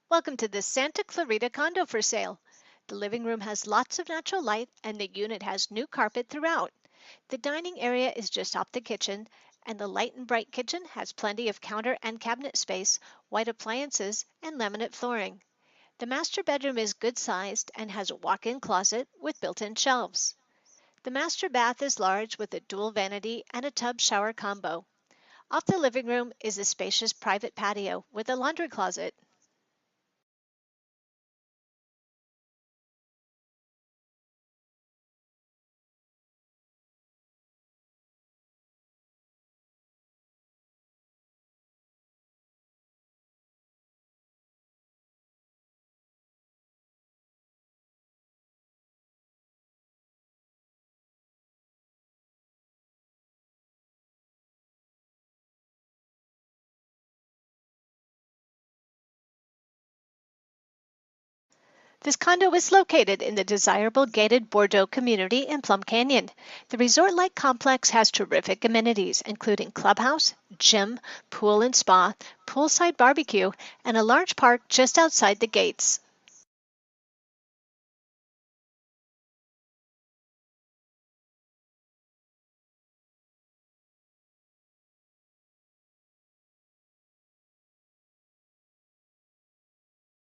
Welcome to the Santa Clarita condo for sale. The living room has lots of natural light and the unit has new carpet throughout. The dining area is just off the kitchen and the light and bright kitchen has plenty of counter and cabinet space, white appliances, and laminate flooring. The master bedroom is good sized and has a walk-in closet with built-in shelves. The master bath is large with a dual vanity and a tub shower combo. Off the living room is a spacious private patio with a laundry closet. This condo is located in the desirable gated Bordeaux community in Plum Canyon. The resort-like complex has terrific amenities, including clubhouse, gym, pool and spa, poolside barbecue, and a large park just outside the gates.